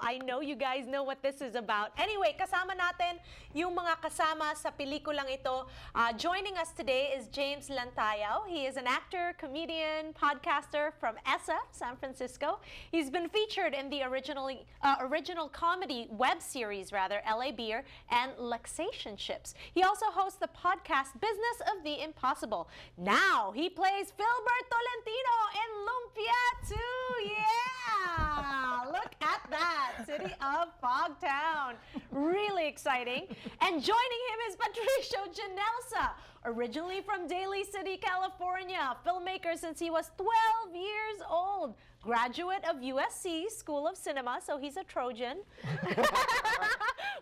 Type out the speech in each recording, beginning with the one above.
I know you guys know what this is about. Anyway, kasama natin yung mga kasama sa pelikulang ito. Joining us today is James Lantayaw. He is an actor, comedian, podcaster from ESA, San Francisco. He's been featured in the original comedy web series, LA Beer and Luxationships. He also hosts the podcast Business of the Impossible. Now he plays Filbert Tolentino in Lumpia 2. Yeah! Look at that. City of Fogtown. Really exciting. And joining him is Patricio Janelsa, originally from Daly City, California, filmmaker since he was 12 years old. Graduate of USC School of Cinema, so he's a Trojan.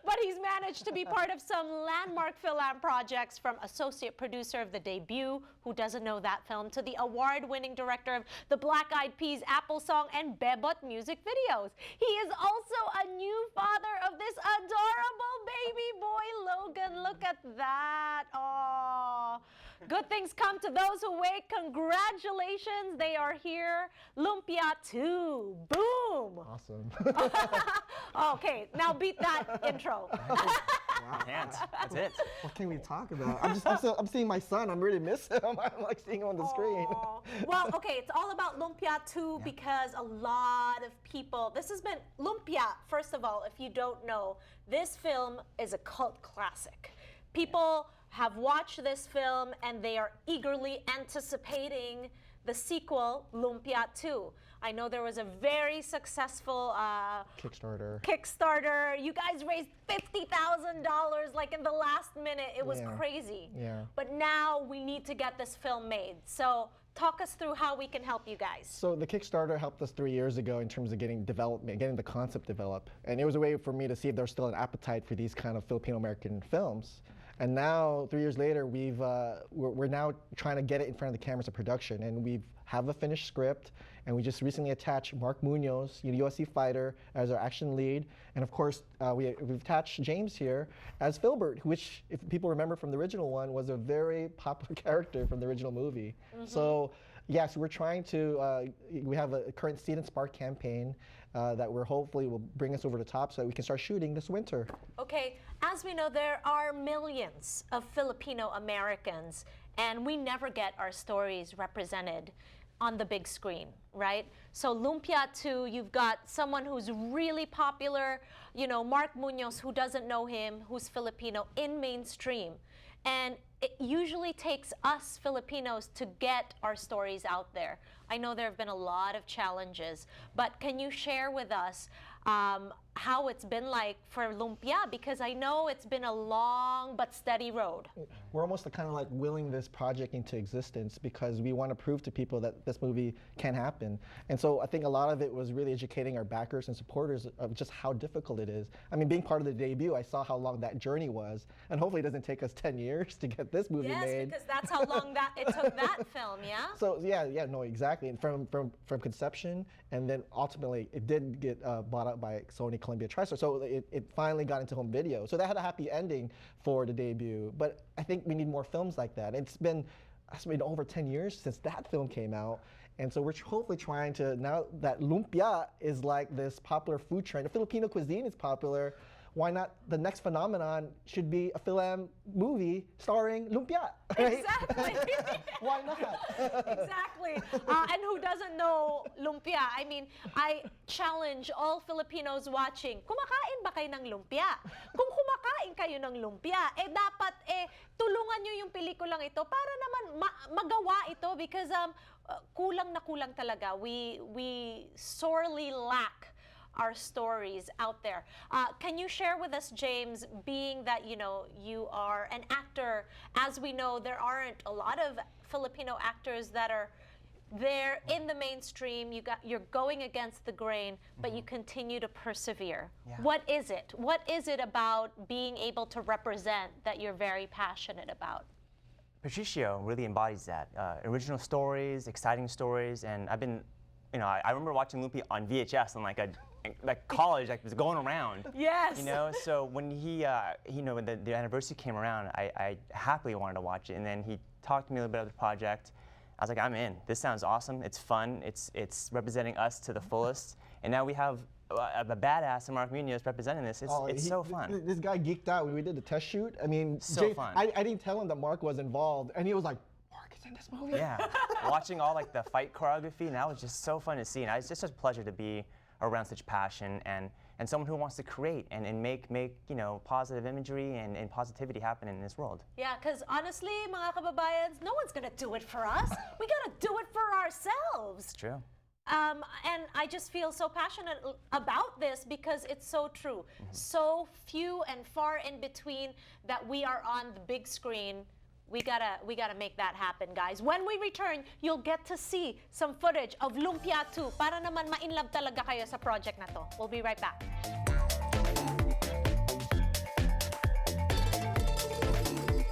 But he's managed to be part of some landmark film projects, from associate producer of The Debut, who doesn't know that film, to the award-winning director of the Black Eyed Peas Apple Song and Bebot music videos. He is also a new father of this adorable baby boy, Logan. Look at that. Oh, good things come to those who wait. Congratulations, they are here. Lumpia 2. Boom. Awesome. Okay, now beat that intro. Wow. Can't. That's it. What can we talk about? I'm seeing my son. I'm really missing him. I'm like seeing him on the screen. Well, okay, it's all about Lumpia 2 because a lot of people, this has been, Lumpia, first of all, if you don't know, this film is a cult classic. People have watched this film and they are eagerly anticipating the sequel, Lumpia 2. I know there was a very successful Kickstarter. You guys raised $50,000 like in the last minute. It was crazy. Yeah. But now we need to get this film made. So talk us through how we can help you guys. So the Kickstarter helped us 3 years ago in terms of getting the concept developed. And it was a way for me to see if there's still an appetite for these kind of Filipino-American films. And now, 3 years later, we're now trying to get it in front of the cameras of production, and we have a finished script, and we just recently attached Mark Munoz, a USC fighter, as our action lead, and of course, we've attached James here as Filbert, which, if people remember from the original one, was a very popular character from the original movie. So, yes, we're trying to, we have a current Seed and Spark campaign that we're hopefully will bring us over the top so that we can start shooting this winter. Okay, as we know, there are millions of Filipino Americans, and we never get our stories represented on the big screen, right? So Lumpia 2, you've got someone who's really popular, you know, Mark Munoz, who doesn't know him, who's Filipino, in mainstream. And it usually takes us Filipinos to get our stories out there. I know there have been a lot of challenges, but can you share with us how it's been like for Lumpia? Because I know it's been a long but steady road. We're almost kind of like willing this project into existence because we want to prove to people that this movie can happen. And so I think a lot of it was really educating our backers and supporters of just how difficult it is. I mean, being part of the debut, I saw how long that journey was, and hopefully it doesn't take us 10 years to get this movie made. Yes, because that's how long that it took that film, yeah? So no, exactly. And from conception, and then ultimately it did get bought up by Sony Columbia TriStar. So it finally got into home video. So that had a happy ending for the debut. But I think we need more films like that. It's been over 10 years since that film came out. And so we're hopefully trying to, now that Lumpia is like this popular food trend, the Filipino cuisine is popular, why not the next phenomenon should be a Fil-Am movie starring Lumpia, right? Exactly. Why not? Exactly. And who doesn't know Lumpia? I mean, I challenge all Filipinos watching, kumakain ba kayo ng lumpia? Kung kumakain kayo ng lumpia, dapat tulungan nyo yung pelikulang ito para naman magawa ito because kulang na kulang talaga. We sorely lack our stories out there. Can you share with us, James, being that you are an actor, as we know there aren't a lot of Filipino actors that are there in the mainstream, you're going against the grain, but you continue to persevere. Yeah. What is it? What is it about being able to represent that you're very passionate about? Patricio really embodies that. Original stories, exciting stories, and I've been, I remember watching Lumpia on VHS and like college, like was going around. Yes. So when when the anniversary came around, I happily wanted to watch it, and then he talked to me a little bit about the project. I was like, I'm in. This sounds awesome. It's fun. It's representing us to the fullest. And now we have a badass, and Mark Munoz representing this. It's so fun. This guy geeked out when we did the test shoot. I mean, So fun. I didn't tell him that Mark was involved, and he was like, Mark is in this movie? Yeah, watching all like the fight choreography, and that was just so fun to see. And it's just a pleasure to be around such passion and someone who wants to create and make positive imagery and positivity happen in this world. Yeah, because honestly, mga kababayans, no one's gonna do it for us. We gotta do it for ourselves. It's true. And I just feel so passionate about this because it's so true. So few and far in between that we are on the big screen. We gotta make that happen, guys. When we return, you'll get to see some footage of Lumpia 2 para naman ma-inlove talaga kayo sa project na to. We'll be right back.